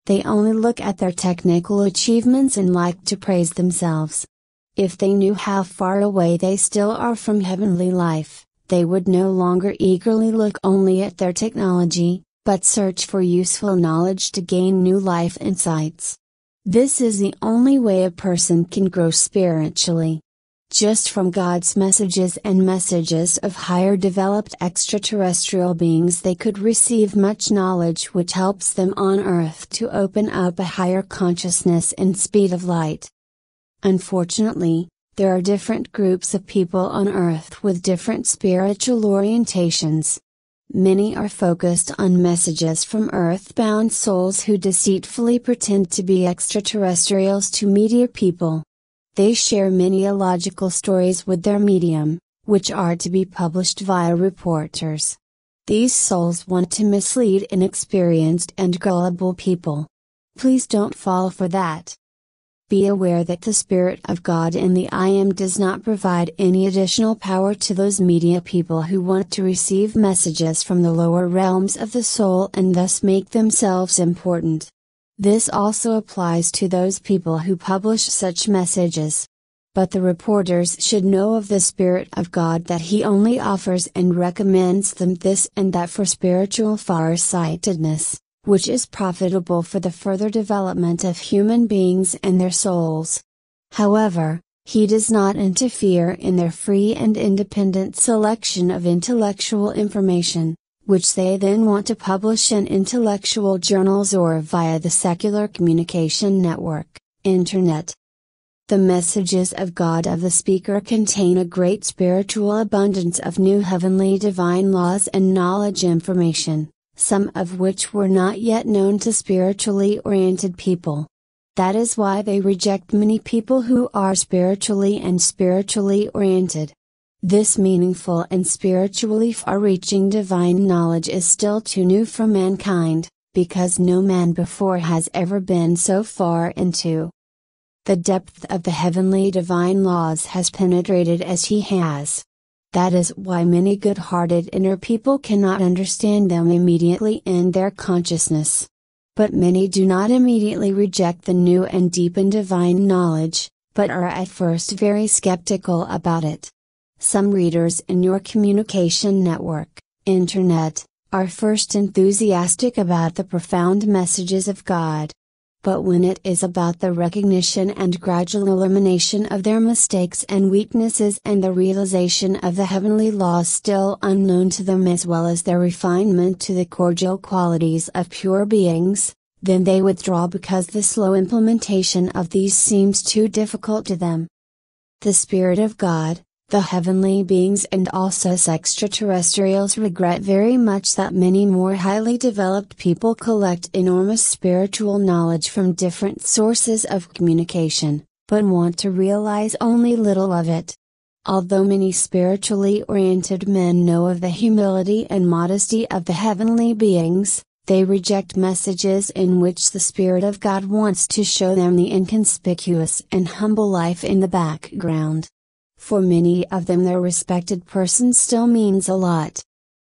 They only look at their technical achievements and like to praise themselves. If they knew how far away they still are from heavenly life, they would no longer eagerly look only at their technology, but search for useful knowledge to gain new life insights. This is the only way a person can grow spiritually. Just from God's messages and messages of higher developed extraterrestrial beings, they could receive much knowledge which helps them on earth to open up a higher consciousness and speed of light. Unfortunately, there are different groups of people on earth with different spiritual orientations. Many are focused on messages from earthbound souls who deceitfully pretend to be extraterrestrials to media people. They share many illogical stories with their medium, which are to be published via reporters. These souls want to mislead inexperienced and gullible people. Please don't fall for that. Be aware that the Spirit of God in the I Am does not provide any additional power to those media people who want to receive messages from the lower realms of the soul and thus make themselves important. This also applies to those people who publish such messages. But the reporters should know of the Spirit of God that He only offers and recommends them this and that for spiritual far-sightedness, which is profitable for the further development of human beings and their souls. However, He does not interfere in their free and independent selection of intellectual information, which they then want to publish in intellectual journals or via the secular communication network, Internet. The messages of God of the speaker contain a great spiritual abundance of new heavenly divine laws and knowledge information, some of which were not yet known to spiritually oriented people. That is why they reject many people who are spiritually oriented. This meaningful and spiritually far-reaching divine knowledge is still too new for mankind, because no man before has ever been so far into the depth of the heavenly divine laws has penetrated as he has. That is why many good-hearted inner people cannot understand them immediately in their consciousness. But many do not immediately reject the new and deep and divine knowledge, but are at first very skeptical about it. Some readers in your communication network, Internet, are first enthusiastic about the profound messages of God. But when it is about the recognition and gradual elimination of their mistakes and weaknesses and the realization of the heavenly laws still unknown to them, as well as their refinement to the cordial qualities of pure beings, then they withdraw because the slow implementation of these seems too difficult to them. The Spirit of God, the heavenly beings and also extraterrestrials regret very much that many more highly developed people collect enormous spiritual knowledge from different sources of communication, but want to realize only little of it. Although many spiritually oriented men know of the humility and modesty of the heavenly beings, they reject messages in which the Spirit of God wants to show them the inconspicuous and humble life in the background. For many of them, their respected person still means a lot.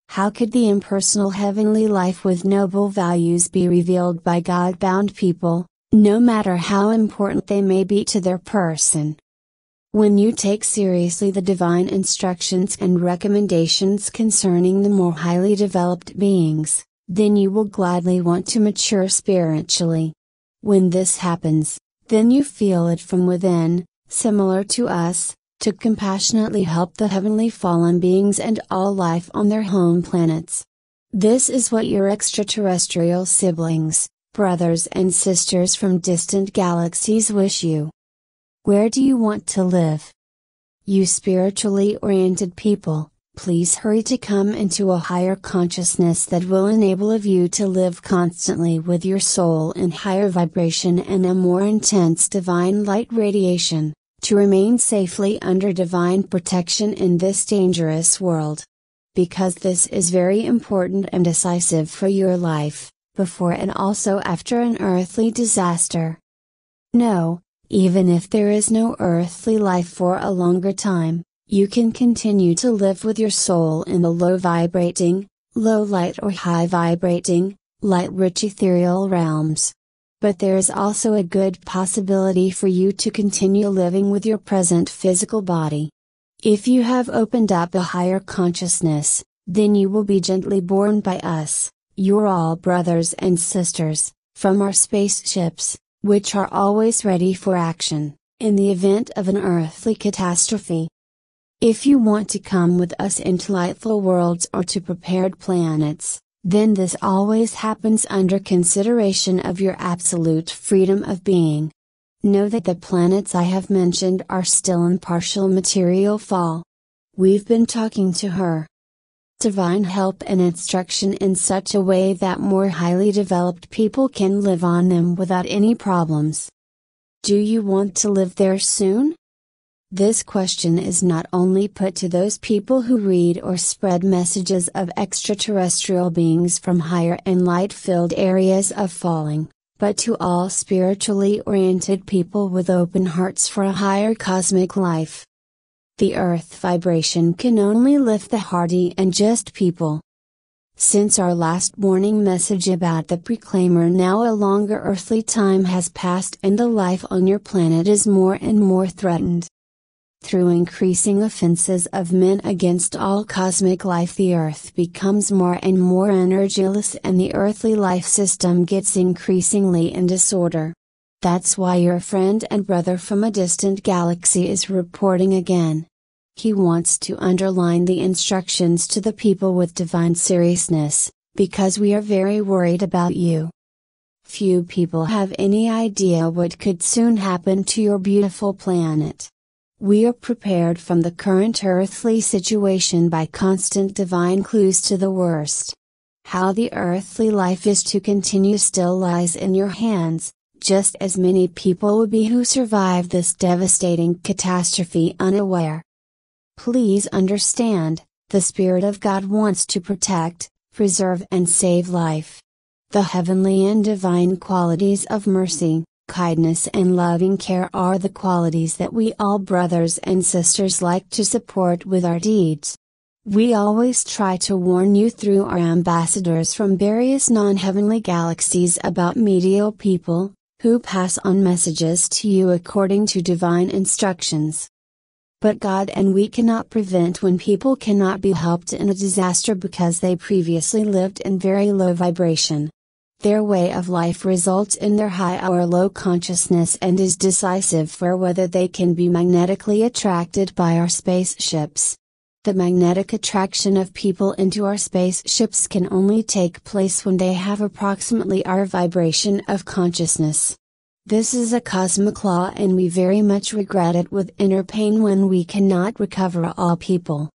How could the impersonal heavenly life with noble values be revealed by God-bound people, no matter how important they may be to their person? When you take seriously the divine instructions and recommendations concerning the more highly developed beings, then you will gladly want to mature spiritually. When this happens, then you feel it from within, similar to us, to compassionately help the heavenly fallen beings and all life on their home planets. This is what your extraterrestrial siblings, brothers and sisters from distant galaxies wish you. Where do you want to live? You spiritually oriented people, please hurry to come into a higher consciousness that will enable of you to live constantly with your soul in higher vibration and a more intense divine light radiation, to remain safely under divine protection in this dangerous world. Because this is very important and decisive for your life, before and also after an earthly disaster. No, even if there is no earthly life for a longer time, you can continue to live with your soul in the low vibrating, low light or high vibrating, light rich ethereal realms. But there is also a good possibility for you to continue living with your present physical body. If you have opened up a higher consciousness, then you will be gently borne by us, your all brothers and sisters, from our spaceships, which are always ready for action, in the event of an earthly catastrophe. If you want to come with us into lightful worlds or to prepared planets, then this always happens under consideration of your absolute freedom of being. Know that the planets I have mentioned are still in partial material fall. We've been talking to her. Divine help and instruction in such a way that more highly developed people can live on them without any problems. Do you want to live there soon? This question is not only put to those people who read or spread messages of extraterrestrial beings from higher and light-filled areas of falling, but to all spiritually oriented people with open hearts for a higher cosmic life. The earth vibration can only lift the hardy and just people. Since our last warning message about the Proclaimer, now a longer earthly time has passed and the life on your planet is more and more threatened. Through increasing offenses of men against all cosmic life, the earth becomes more and more energyless and the earthly life system gets increasingly in disorder. That's why your friend and brother from a distant galaxy is reporting again. He wants to underline the instructions to the people with divine seriousness, because we are very worried about you. Few people have any idea what could soon happen to your beautiful planet. We are prepared from the current earthly situation by constant divine clues to the worst. How the earthly life is to continue still lies in your hands, just as many people will be who survive this devastating catastrophe unaware. Please understand, the Spirit of God wants to protect, preserve and save life. The heavenly and divine qualities of mercy, kindness and loving care are the qualities that we all brothers and sisters like to support with our deeds. We always try to warn you through our ambassadors from various non-heavenly galaxies about medial people, who pass on messages to you according to divine instructions. But God and we cannot prevent when people cannot be helped in a disaster because they previously lived in very low vibration. Their way of life results in their high or low consciousness and is decisive for whether they can be magnetically attracted by our spaceships. The magnetic attraction of people into our spaceships can only take place when they have approximately our vibration of consciousness. This is a cosmic law and we very much regret it with inner pain when we cannot recover all people.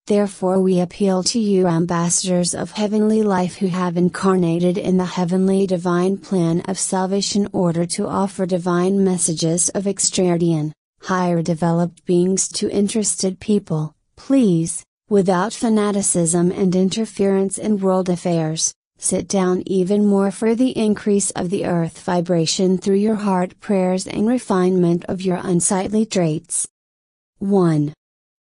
Therefore we appeal to you ambassadors of heavenly life who have incarnated in the heavenly divine plan of salvation order to offer divine messages of extraterrestrial, higher developed beings to interested people, please, without fanaticism and interference in world affairs. Sit down even more for the increase of the earth vibration through your heart prayers and refinement of your unsightly traits. 1.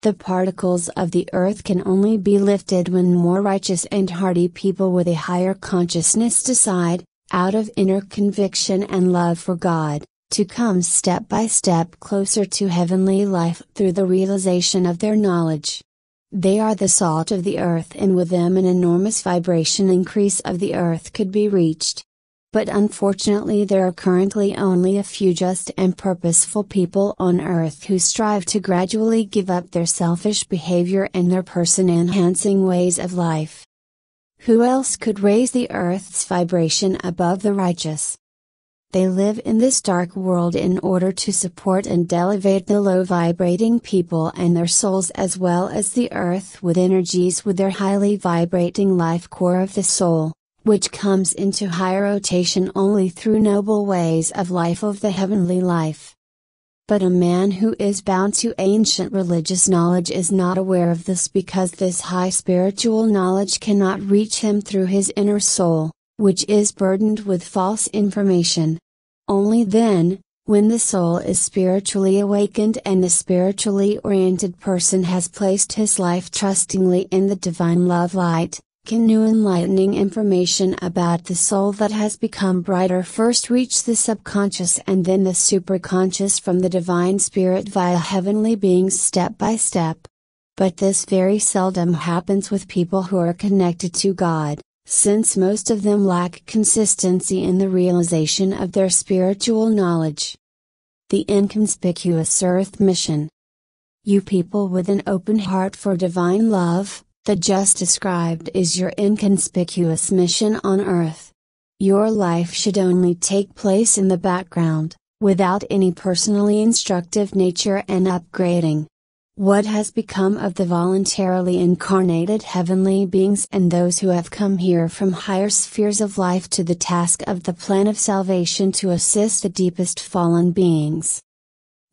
The particles of the earth can only be lifted when more righteous and hardy people with a higher consciousness decide, out of inner conviction and love for God, to come step by step closer to heavenly life through the realization of their knowledge. They are the salt of the earth, and with them an enormous vibration increase of the earth could be reached. But unfortunately there are currently only a few just and purposeful people on earth who strive to gradually give up their selfish behavior and their person-enhancing ways of life. Who else could raise the earth's vibration above the righteous? They live in this dark world in order to support and elevate the low-vibrating people and their souls, as well as the earth with energies with their highly vibrating life core of the soul, which comes into high rotation only through noble ways of life of the heavenly life. But a man who is bound to ancient religious knowledge is not aware of this, because this high spiritual knowledge cannot reach him through his inner soul, which is burdened with false information. Only then, when the soul is spiritually awakened and the spiritually oriented person has placed his life trustingly in the divine love light, can new enlightening information about the soul that has become brighter first reach the subconscious and then the superconscious from the divine spirit via heavenly beings step by step. But this very seldom happens with people who are connected to God, since most of them lack consistency in the realization of their spiritual knowledge. The inconspicuous Earth Mission. You people with an open heart for divine love, the just described is your inconspicuous mission on Earth. Your life should only take place in the background, without any personally instructive nature and upgrading. What has become of the voluntarily incarnated heavenly beings and those who have come here from higher spheres of life to the task of the plan of salvation to assist the deepest fallen beings?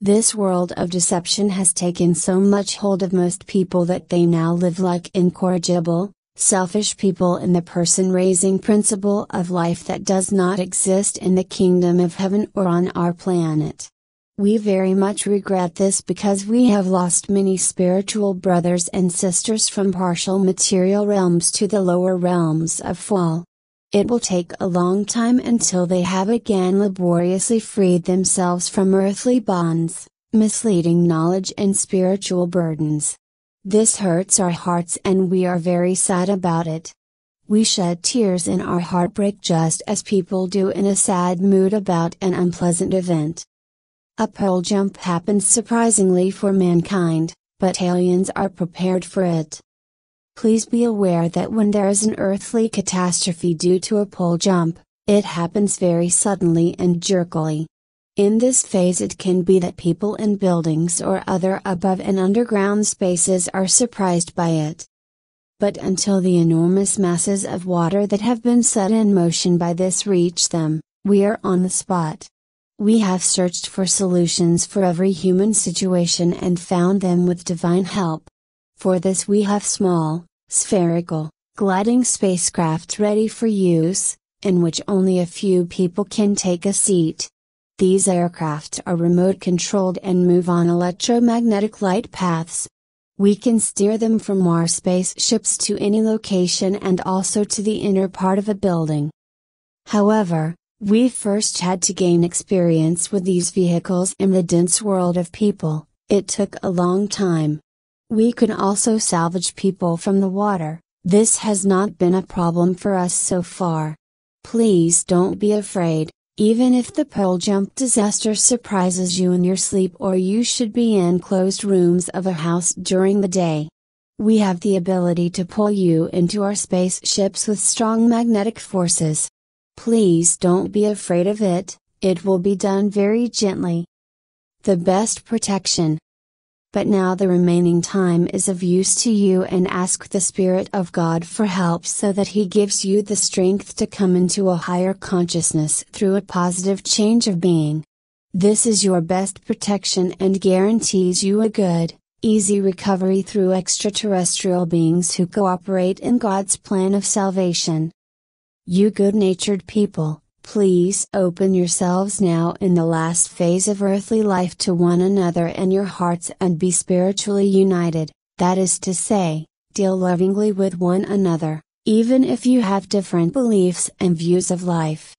This world of deception has taken so much hold of most people that they now live like incorrigible, selfish people in the person-raising principle of life that does not exist in the kingdom of heaven or on our planet. We very much regret this, because we have lost many spiritual brothers and sisters from partial material realms to the lower realms of fall. It will take a long time until they have again laboriously freed themselves from earthly bonds, misleading knowledge and spiritual burdens. This hurts our hearts and we are very sad about it. We shed tears in our heartbreak just as people do in a sad mood about an unpleasant event. A pole jump happens surprisingly for mankind, but aliens are prepared for it. Please be aware that when there is an earthly catastrophe due to a pole jump, it happens very suddenly and jerkily. In this phase it can be that people in buildings or other above and underground spaces are surprised by it. But until the enormous masses of water that have been set in motion by this reach them, we are on the spot. We have searched for solutions for every human situation and found them with divine help. For this we have small, spherical, gliding spacecraft ready for use, in which only a few people can take a seat. These aircraft are remote controlled and move on electromagnetic light paths. We can steer them from our spaceships to any location and also to the inner part of a building. However, we first had to gain experience with these vehicles in the dense world of people. It took a long time. We could also salvage people from the water. This has not been a problem for us so far. Please don't be afraid, even if the pole jump disaster surprises you in your sleep or you should be in closed rooms of a house during the day. We have the ability to pull you into our spaceships with strong magnetic forces. Please don't be afraid of it, it will be done very gently. The best protection. But now the remaining time is of use to you, and ask the Spirit of God for help so that He gives you the strength to come into a higher consciousness through a positive change of being. This is your best protection and guarantees you a good, easy recovery through extraterrestrial beings who cooperate in God's plan of salvation. You good-natured people, Please open yourselves now in the last phase of earthly life to one another in your hearts and be spiritually united, that is to say, deal lovingly with one another, even if you have different beliefs and views of life.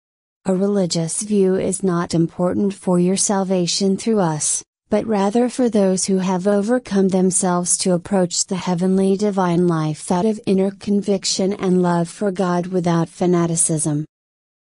A religious view is not important for your salvation through us, but rather for those who have overcome themselves to approach the heavenly divine life out of inner conviction and love for God without fanaticism.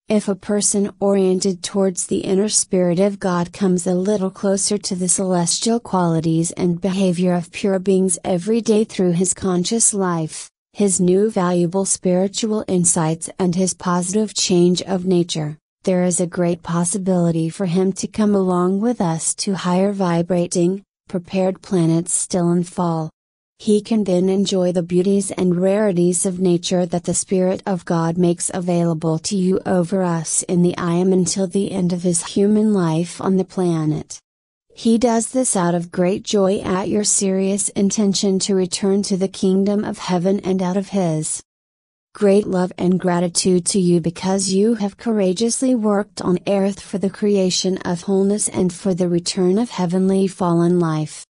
If a person oriented towards the inner spirit of God comes a little closer to the celestial qualities and behavior of pure beings every day through his conscious life, his new valuable spiritual insights and his positive change of nature, there is a great possibility for him to come along with us to higher vibrating, prepared planets still in fall. He can then enjoy the beauties and rarities of nature that the Spirit of God makes available to you over us in the I Am until the end of his human life on the planet. He does this out of great joy at your serious intention to return to the kingdom of heaven and out of his. Great love and gratitude to you because you have courageously worked on earth for the creation of wholeness and for the return of heavenly fallen life.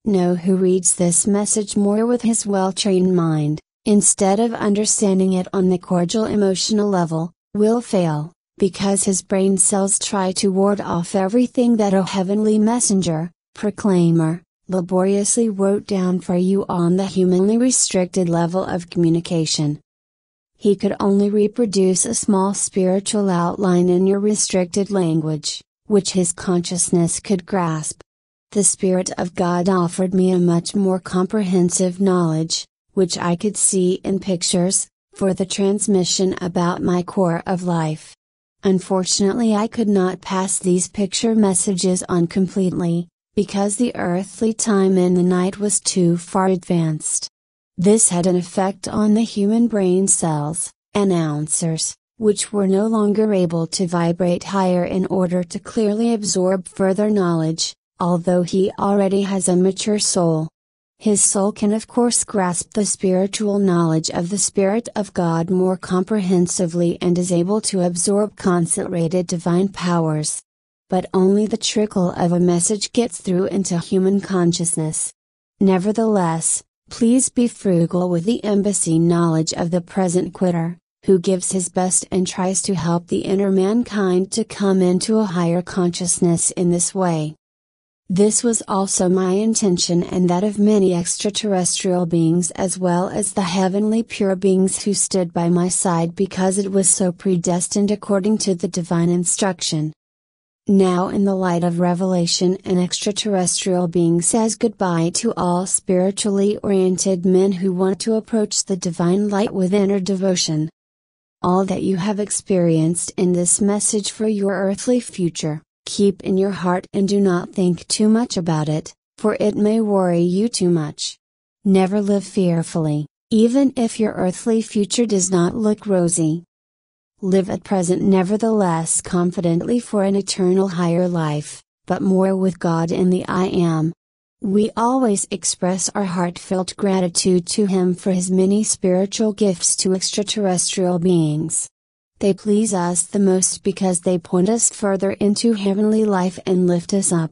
Know who reads this message more with his well-trained mind, instead of understanding it on the cordial emotional level, will fail, because his brain cells try to ward off everything that a heavenly messenger, proclaimer, laboriously wrote down for you on the humanly restricted level of communication. He could only reproduce a small spiritual outline in your restricted language, which his consciousness could grasp. The Spirit of God offered me a much more comprehensive knowledge, which I could see in pictures, for the transmission about my core of life. Unfortunately, I could not pass these picture messages on completely, because the earthly time in the night was too far advanced. This had an effect on the human brain cells, announcers, which were no longer able to vibrate higher in order to clearly absorb further knowledge. Although he already has a mature soul. His soul can of course grasp the spiritual knowledge of the Spirit of God more comprehensively and is able to absorb concentrated divine powers. But only the trickle of a message gets through into human consciousness. Nevertheless, please be frugal with the embassy knowledge of the present quitter, who gives his best and tries to help the inner mankind to come into a higher consciousness in this way. This was also my intention and that of many extraterrestrial beings as well as the heavenly pure beings who stood by my side because it was so predestined according to the divine instruction. Now in the light of revelation an extraterrestrial being says goodbye to all spiritually oriented men who want to approach the divine light with inner devotion. All that you have experienced in this message for your earthly future, keep in your heart and do not think too much about it, for it may worry you too much. Never live fearfully, even if your earthly future does not look rosy. Live at present nevertheless confidently for an eternal higher life, but more with God in the I Am. We always express our heartfelt gratitude to Him for His many spiritual gifts to extraterrestrial beings. They please us the most because they point us further into heavenly life and lift us up.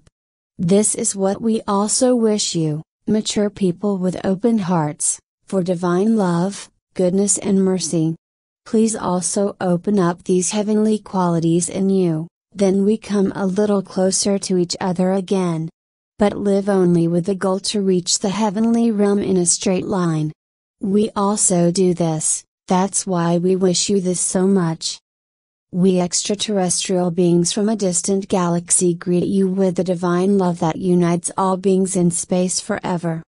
This is what we also wish you, mature people with open hearts, for divine love, goodness and mercy. Please also open up these heavenly qualities in you, then we come a little closer to each other again. But live only with the goal to reach the heavenly realm in a straight line. We also do this. That's why we wish you this so much. We extraterrestrial beings from a distant galaxy greet you with the divine love that unites all beings in space forever.